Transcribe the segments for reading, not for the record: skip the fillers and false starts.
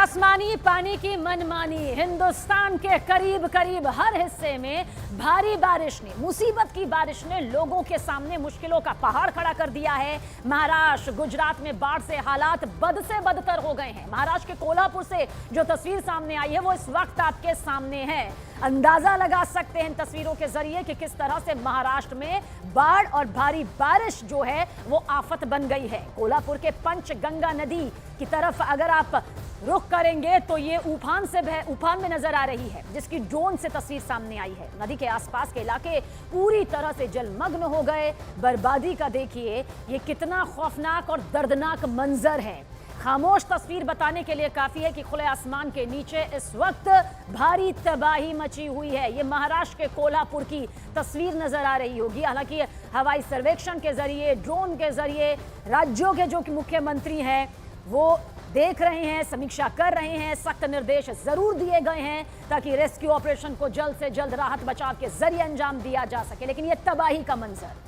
आसमानी पानी की मनमानी। हिंदुस्तान के करीब करीब हर हिस्से में भारी बारिश ने, मुसीबत की बारिश ने लोगों के सामने मुश्किलों का पहाड़ खड़ा कर दिया है। महाराष्ट्र, गुजरात में बाढ़ से हालात बद से बदतर हो गए हैं। महाराष्ट्र के कोल्हापुर से जो तस्वीर सामने आई है वो इस वक्त आपके सामने है। अंदाजा लगा सकते हैं इन तस्वीरों के जरिए कि किस तरह से महाराष्ट्र में बाढ़ और भारी बारिश जो है वो आफत बन गई है। कोल्हापुर के पंचगंगा नदी की तरफ अगर आप रुख करेंगे तो ये उफान में नजर आ रही है, जिसकी ड्रोन से तस्वीर सामने आई है। नदी के आसपास के इलाके पूरी तरह से जलमग्न हो गए। बर्बादी का देखिए ये कितना खौफनाक और दर्दनाक मंजर है। खामोश तस्वीर बताने के लिए काफी है कि खुले आसमान के नीचे इस वक्त भारी तबाही मची हुई है। ये महाराष्ट्र के कोल्हापुर की तस्वीर नजर आ रही होगी। हालांकि हवाई सर्वेक्षण के जरिए, ड्रोन के जरिए राज्यों के जो मुख्यमंत्री हैं वो देख रहे हैं, समीक्षा कर रहे हैं। सख्त निर्देश जरूर दिए गए हैं ताकि रेस्क्यू ऑपरेशन को जल्द से जल्द राहत बचाव के जरिए अंजाम दिया जा सके। लेकिन यह तबाही का मंजर,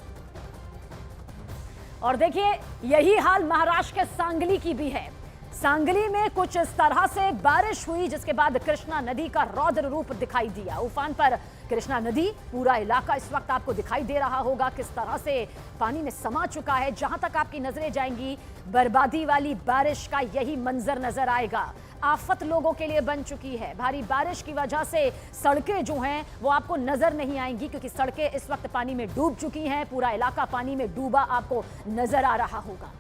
और देखिए यही हाल महाराष्ट्र के सांगली की भी है। सांगली में कुछ इस तरह से बारिश हुई जिसके बाद कृष्णा नदी का रौद्र रूप दिखाई दिया। उफान पर कृष्णा नदी, पूरा इलाका इस वक्त आपको दिखाई दे रहा होगा किस तरह से पानी में समा चुका है। जहां तक आपकी नजरें जाएंगी बर्बादी वाली बारिश का यही मंजर नजर आएगा। आफत लोगों के लिए बन चुकी है। भारी बारिश की वजह से सड़कें जो हैं वो आपको नजर नहीं आएंगी क्योंकि सड़कें इस वक्त पानी में डूब चुकी हैं। पूरा इलाका पानी में डूबा आपको नजर आ रहा होगा।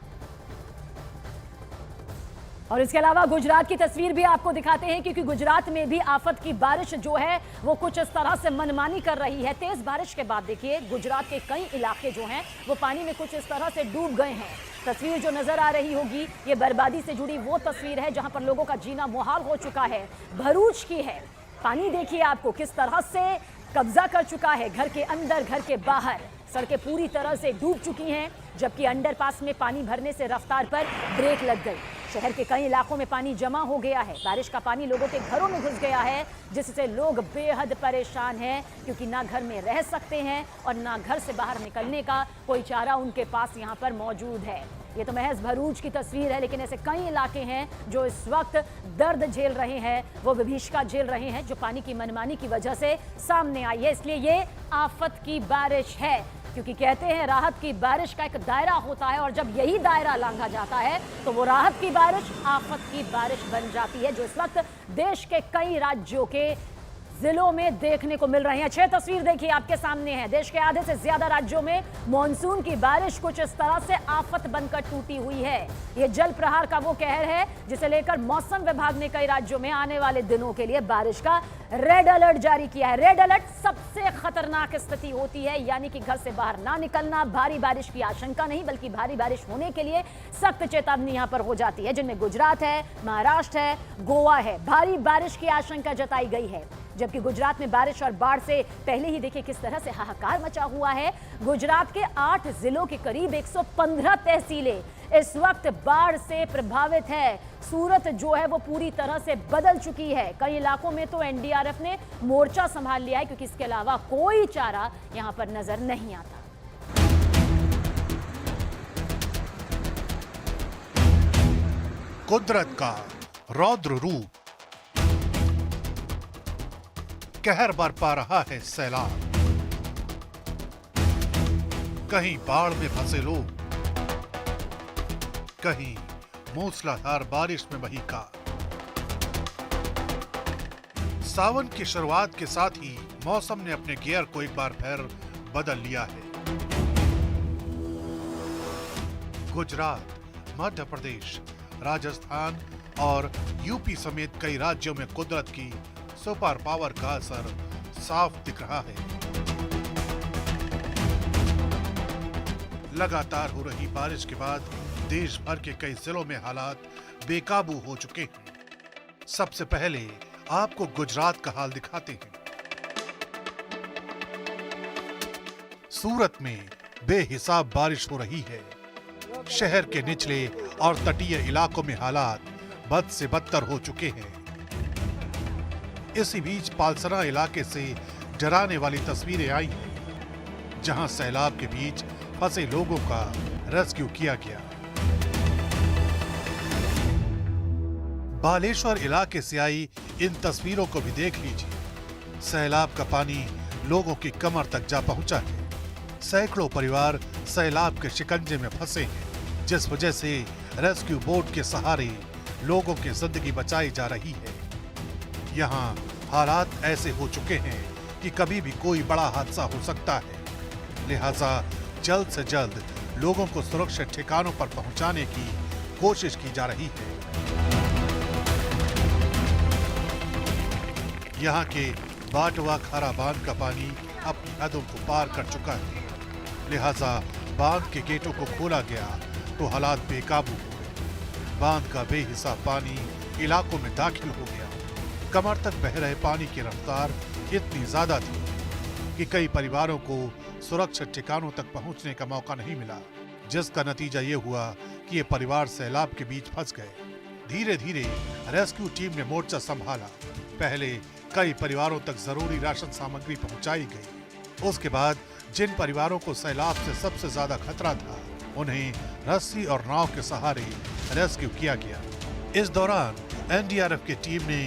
और इसके अलावा गुजरात की तस्वीर भी आपको दिखाते हैं क्योंकि गुजरात में भी आफत की बारिश जो है वो कुछ इस तरह से मनमानी कर रही है। तेज बारिश के बाद देखिए गुजरात के कई इलाके जो हैं वो पानी में कुछ इस तरह से डूब गए हैं। तस्वीर जो नजर आ रही होगी ये बर्बादी से जुड़ी वो तस्वीर है जहां पर लोगों का जीना मुहाल हो चुका है। भरूच की है। पानी देखिए आपको किस तरह से कब्जा कर चुका है। घर के अंदर, घर के बाहर सड़कें पूरी तरह से डूब चुकी हैं, जबकि अंडरपास में पानी भरने से रफ्तार पर ब्रेक लग गई। शहर के कई इलाकों में पानी जमा हो गया है। बारिश का पानी लोगों के घरों में घुस गया है जिससे लोग बेहद परेशान हैं क्योंकि ना घर में रह सकते हैं और ना घर से बाहर निकलने का कोई चारा उनके पास यहाँ पर मौजूद है। ये तो महज भरूच की तस्वीर है, लेकिन ऐसे कई इलाके हैं जो इस वक्त दर्द झेल रहे हैं, वो विभीषिका झेल रहे हैं जो पानी की मनमानी की वजह से सामने आई है। इसलिए ये आफत की बारिश है क्योंकि कहते हैं राहत की बारिश का एक दायरा होता है और जब यही दायरा लांघा जाता है तो वो राहत की बारिश आफत की बारिश बन जाती है, जो इस वक्त देश के कई राज्यों के जिलों में देखने को मिल रही है। 6 तस्वीर देखिए आपके सामने है। देश के आधे से ज्यादा राज्यों में मॉनसून की बारिश कुछ इस तरह से आफत बनकर टूटी हुई है। ये जल प्रहार का वो कहर है जिसे लेकर मौसम विभाग ने कई राज्यों में आने वाले दिनों के लिए बारिश का रेड अलर्ट जारी किया है। रेड अलर्ट सबसे खतरनाक स्थिति होती है, यानी कि घर से बाहर ना निकलना। भारी बारिश की आशंका नहीं बल्कि भारी बारिश होने के लिए सख्त चेतावनी यहां पर हो जाती है, जिनमें गुजरात है, महाराष्ट्र है, गोवा है। भारी बारिश की आशंका जताई गई है, जबकि गुजरात में बारिश और बाढ़ से पहले ही देखिए किस तरह से हाहाकार मचा हुआ है। गुजरात के 8 जिलों के करीब 115 तहसीलें इस वक्त बाढ़ से प्रभावित है। सूरत जो है वो पूरी तरह से बदल चुकी है। कई इलाकों में तो एनडीआरएफ ने मोर्चा संभाल लिया है क्योंकि इसके अलावा कोई चारा यहां पर नजर नहीं आता। कुदरत का रौद्र रूप, कहर बरपा रहा है सैलाब। कहीं बाढ़ में फंसे लोग, कहीं मूसलाधार बारिश में बही कार। सावन की शुरुआत के साथ ही मौसम ने अपने गियर को एक बार फिर बदल लिया है। गुजरात, मध्य प्रदेश, राजस्थान और यूपी समेत कई राज्यों में कुदरत की सुपर पावर का असर साफ दिख रहा है। लगातार हो रही बारिश के बाद देश भर के कई जिलों में हालात बेकाबू हो चुके हैं। सबसे पहले आपको गुजरात का हाल दिखाते हैं। सूरत में बेहिसाब बारिश हो रही है। शहर के निचले और तटीय इलाकों में हालात बद से बदतर हो चुके हैं। इसी बीच पालसरा इलाके से डराने वाली तस्वीरें आई हैं, जहां सैलाब के बीच फंसे लोगों का रेस्क्यू किया गया। बालेश्वर इलाके से आई इन तस्वीरों को भी देख लीजिए। सैलाब का पानी लोगों की कमर तक जा पहुंचा है। सैकड़ों परिवार सैलाब के शिकंजे में फंसे हैं, जिस वजह से रेस्क्यू बोट के सहारे लोगों की जिंदगी बचाई जा रही है। यहाँ हालात ऐसे हो चुके हैं कि कभी भी कोई बड़ा हादसा हो सकता है, लिहाजा जल्द से जल्द लोगों को सुरक्षित ठिकानों पर पहुंचाने की कोशिश की जा रही है। यहाँ के बाटवा खारा बांध का पानी अपनी हदों को पार कर चुका है, लिहाजा बांध के गेटों को खोला गया तो हालात बेकाबू हो गए। बांध का बेहिसाब पानी इलाकों में दाखिल हो गया। कमर तक बह रहे पानी की रफ्तार इतनी ज्यादा थी कि कई परिवारों को सुरक्षित ठिकानों तक पहुंचने का मौका नहीं मिला, जिसका नतीजा ये हुआ कि ये परिवार सैलाब के बीच फंस गए। धीरे धीरे रेस्क्यू टीम ने मोर्चा संभाला। पहले कई परिवारों तक जरूरी राशन सामग्री पहुंचाई गई। उसके बाद जिन परिवारों को सैलाब से सबसे ज्यादा खतरा था, उन्हें रस्सी और नाव के सहारे रेस्क्यू किया गया। इस दौरान एनडीआरएफ की टीम ने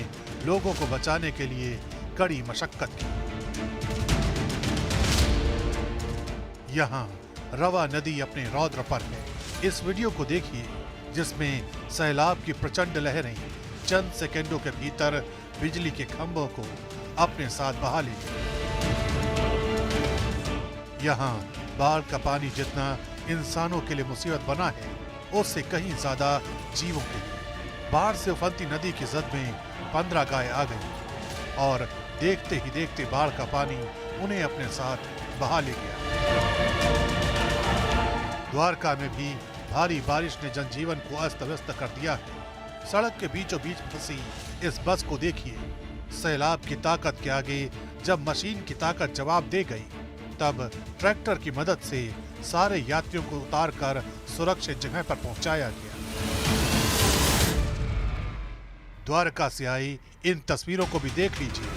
लोगों को बचाने के लिए कड़ी मशक्कत की। यहाँ रवा नदी अपने रौद्र पर है। इस वीडियो को देखिए, जिसमें सैलाब की प्रचंड लहरें चंद सेकंडों के भीतर बिजली के खंभों को अपने साथ बहा ले गई। यहाँ बाढ़ का पानी जितना इंसानों के लिए मुसीबत बना है, उससे कहीं ज्यादा जीवों के लिए। बाढ़ से उफनती नदी की जद में 15 गाय आ गई और देखते ही देखते बाढ़ का पानी उन्हें अपने साथ बहा ले गया। द्वारका में भी भारी बारिश ने जनजीवन को अस्त व्यस्त कर दिया है। सड़क के बीचों बीच फंसी इस बस को देखिए। सैलाब की ताकत के आगे जब मशीन की ताकत जवाब दे गई, तब ट्रैक्टर की मदद से सारे यात्रियों को उतारकर सुरक्षित जगह पर पहुंचाया गया। द्वारका से आई इन तस्वीरों को भी देख लीजिए,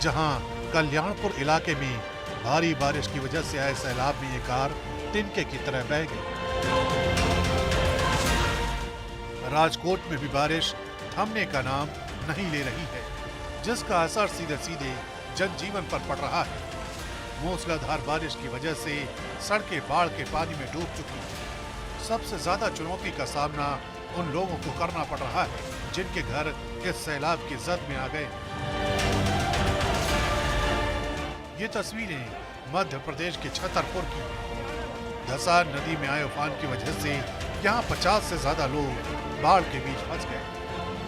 जहां कल्याणपुर इलाके में भारी बारिश की वजह से आए सैलाब में ये कार तिनके की तरह बह गई। राजकोट में भी बारिश थमने का नाम नहीं ले रही है, जिसका असर सीधे सीधे जनजीवन पर पड़ रहा है। मूसलाधार बारिश की वजह से सड़कें बाढ़ के पानी में डूब चुकी हैं। सबसे ज्यादा चुनौती का सामना उन लोगों को करना पड़ रहा है जिनके घर इस सैलाब की जद में आ गए। ये तस्वीरें मध्य प्रदेश के छतरपुर की हैं। धसार नदी में आए उफान की वजह से यहाँ 50 से ज्यादा लोग बाढ़ के बीच फंस गए,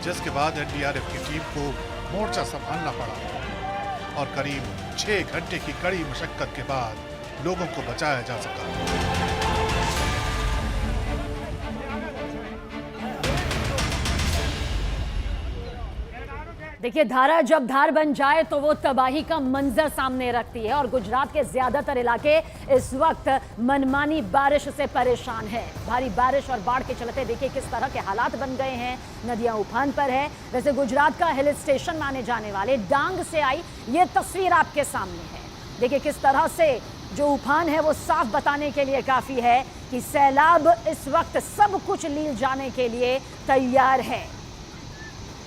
जिसके बाद एनडीआरएफ की टीम को मोर्चा संभालना पड़ा और करीब 6 घंटे की कड़ी मशक्कत के बाद लोगों को बचाया जा सका। देखिए, धारा जब धार बन जाए तो वो तबाही का मंजर सामने रखती है और गुजरात के ज्यादातर इलाके इस वक्त मनमानी बारिश से परेशान है। भारी बारिश और बाढ़ के चलते देखिए किस तरह के हालात बन गए हैं। नदियां उफान पर है। वैसे गुजरात का हिल स्टेशन माने जाने वाले डांग से आई ये तस्वीर आपके सामने है। देखिए किस तरह से जो उफान है वो साफ बताने के लिए काफी है कि सैलाब इस वक्त सब कुछ लील जाने के लिए तैयार है।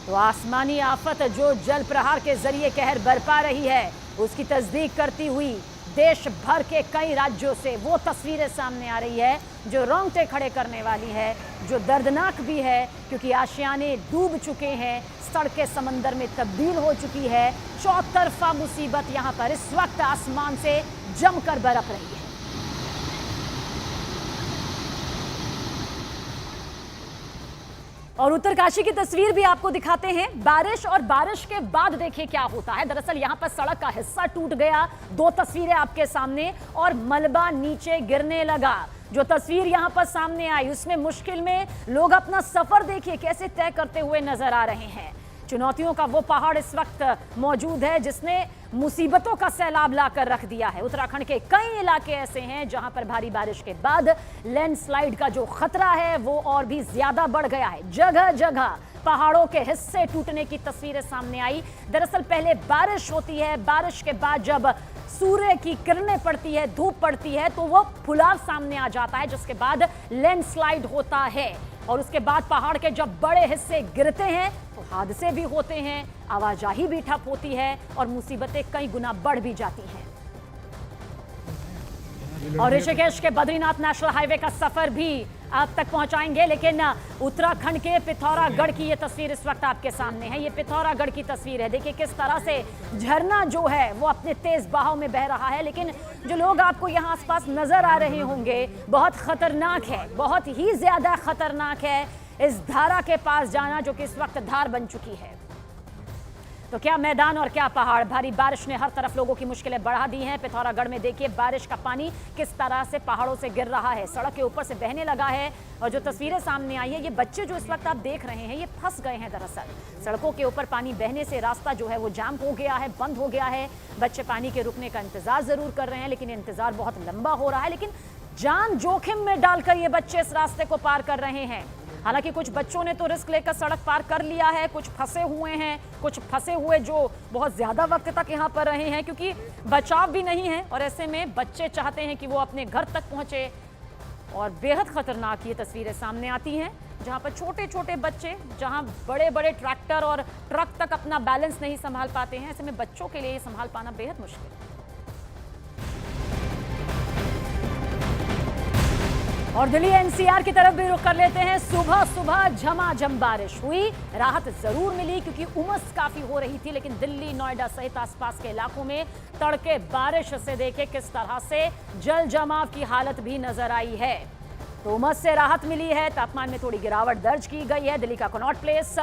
तो आसमानी आफत जो जल प्रहार के जरिए कहर बरपा रही है, उसकी तस्दीक करती हुई देश भर के कई राज्यों से वो तस्वीरें सामने आ रही है जो रोंगटे खड़े करने वाली है, जो दर्दनाक भी है, क्योंकि आशियाने डूब चुके हैं, सड़कें समंदर में तब्दील हो चुकी है। चौतरफा मुसीबत यहाँ पर इस वक्त आसमान से जमकर बरप रही है। और उत्तरकाशी की तस्वीर भी आपको दिखाते हैं। बारिश और बारिश के बाद देखिए क्या होता है। दरअसल यहां पर सड़क का हिस्सा टूट गया। 2 तस्वीरें आपके सामने और मलबा नीचे गिरने लगा। जो तस्वीर यहां पर सामने आई उसमें मुश्किल में लोग अपना सफर देखिए कैसे तय करते हुए नजर आ रहे हैं। चुनौतियों का वो पहाड़ इस वक्त मौजूद है जिसने मुसीबतों का सैलाब लाकर रख दिया है। उत्तराखंड के कई इलाके ऐसे हैं जहां पर भारी बारिश के बाद लैंडस्लाइड का जो खतरा है वो और भी ज्यादा बढ़ गया है। जगह जगह पहाड़ों के हिस्से टूटने की तस्वीरें सामने आई। दरअसल पहले बारिश होती है, बारिश के बाद जब सूर्य की किरणें पड़ती है, धूप पड़ती है, तो वो फुलाव सामने आ जाता है, जिसके बाद लैंडस्लाइड होता है। और उसके बाद पहाड़ के जब बड़े हिस्से गिरते हैं तो हादसे भी होते हैं, आवाजाही भी ठप होती है और मुसीबतें कई गुना बढ़ भी जाती हैं। और ऋषिकेश के बद्रीनाथ नेशनल हाईवे का सफर भी आप तक पहुंचाएंगे, लेकिन उत्तराखंड के पिथौरागढ़ की ये तस्वीर इस वक्त आपके सामने है। ये पिथौरागढ़ की तस्वीर है। देखिए किस तरह से झरना जो है वो अपने तेज बहाव में बह रहा है, लेकिन जो लोग आपको यहाँ आसपास नजर आ रहे होंगे बहुत खतरनाक है, बहुत ही ज्यादा खतरनाक है इस धारा के पास जाना जो कि इस वक्त धार बन चुकी है। तो क्या मैदान और क्या पहाड़, भारी बारिश ने हर तरफ लोगों की मुश्किलें बढ़ा दी हैं। पिथौरागढ़ में देखिए बारिश का पानी किस तरह से पहाड़ों से गिर रहा है, सड़क के ऊपर से बहने लगा है। और जो तस्वीरें सामने आई है, ये बच्चे जो इस वक्त आप देख रहे हैं ये फंस गए हैं। दरअसल सड़कों के ऊपर पानी बहने से रास्ता जो है वो जाम हो गया है, बंद हो गया है। बच्चे पानी के रुकने का इंतजार जरूर कर रहे हैं, लेकिन इंतजार बहुत लंबा हो रहा है। लेकिन जान जोखिम में डालकर ये बच्चे इस रास्ते को पार कर रहे हैं। हालांकि कुछ बच्चों ने तो रिस्क लेकर सड़क पार कर लिया है, कुछ फंसे हुए हैं, कुछ फंसे हुए जो बहुत ज्यादा वक्त तक यहाँ पर रहे हैं क्योंकि बचाव भी नहीं है। और ऐसे में बच्चे चाहते हैं कि वो अपने घर तक पहुंचे। और बेहद खतरनाक ये तस्वीरें सामने आती हैं जहां पर छोटे छोटे बच्चे, जहां बड़े बड़े ट्रैक्टर और ट्रक तक अपना बैलेंस नहीं संभाल पाते हैं। ऐसे में बच्चों के लिए ये संभाल पाना बेहद मुश्किल है। और दिल्ली एनसीआर की तरफ भी रुख कर लेते हैं। सुबह सुबह झमाझम बारिश हुई, राहत जरूर मिली क्योंकि उमस काफी हो रही थी, लेकिन दिल्ली, नोएडा सहित आसपास के इलाकों में तड़के बारिश से देखे किस तरह से जल जमाव की हालत भी नजर आई है। तो उमस से राहत मिली है, तापमान में थोड़ी गिरावट दर्ज की गई है। दिल्ली का कनॉट प्लेस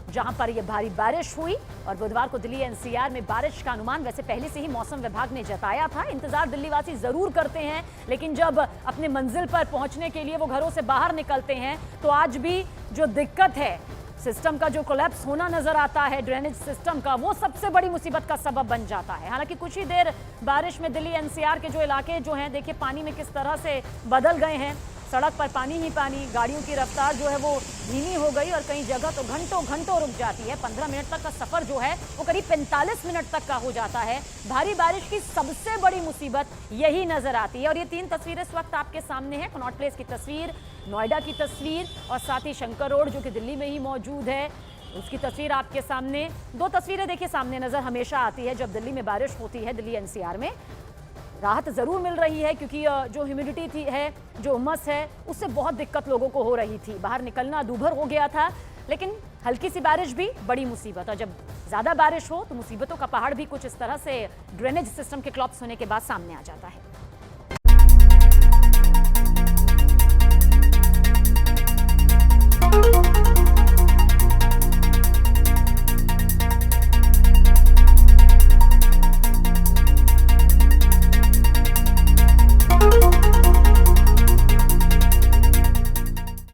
जहां पर यह भारी बारिश हुई और बुधवार को दिल्ली एनसीआर में बारिश का अनुमान वैसे पहले से ही मौसम विभाग ने जताया था। इंतजार दिल्लीवासी जरूर करते हैं, लेकिन जब अपने मंजिल पर पहुंचने के लिए वो घरों से बाहर निकलते हैं तो आज भी जो दिक्कत है, सिस्टम का जो कोलैप्स होना नजर आता है, ड्रेनेज सिस्टम का, वो सबसे बड़ी मुसीबत का सबब बन जाता है। हालांकि कुछ ही देर बारिश में दिल्ली एनसीआर के जो इलाके जो हैं, देखिए पानी में किस तरह से बदल गए हैं। सड़क पर पानी ही पानी, गाड़ियों की रफ्तार जो है वो धीमी हो गई और कई जगह तो घंटों घंटों रुक जाती है। 15 मिनट तक का सफर जो है वो करीब 45 मिनट तक का हो जाता है। भारी बारिश की सबसे बड़ी मुसीबत यही नजर आती है। और ये 3 तस्वीरें इस वक्त आपके सामने है। कनॉट प्लेस की तस्वीर, नोएडा की तस्वीर और साथ ही शंकर रोड जो कि दिल्ली में ही मौजूद है उसकी तस्वीर आपके सामने। 2 तस्वीरें देखिए सामने नजर हमेशा आती है जब दिल्ली में बारिश होती है। दिल्ली एनसीआर में राहत जरूर मिल रही है क्योंकि जो ह्यूमिडिटी थी है, जो उमस है, उससे बहुत दिक्कत लोगों को हो रही थी। बाहर निकलना दूभर हो गया था, लेकिन हल्की सी बारिश भी बड़ी मुसीबत। और जब ज्यादा बारिश हो तो मुसीबतों का पहाड़ भी कुछ इस तरह से ड्रेनेज सिस्टम के क्लॉप्स होने के बाद सामने आ जाता है।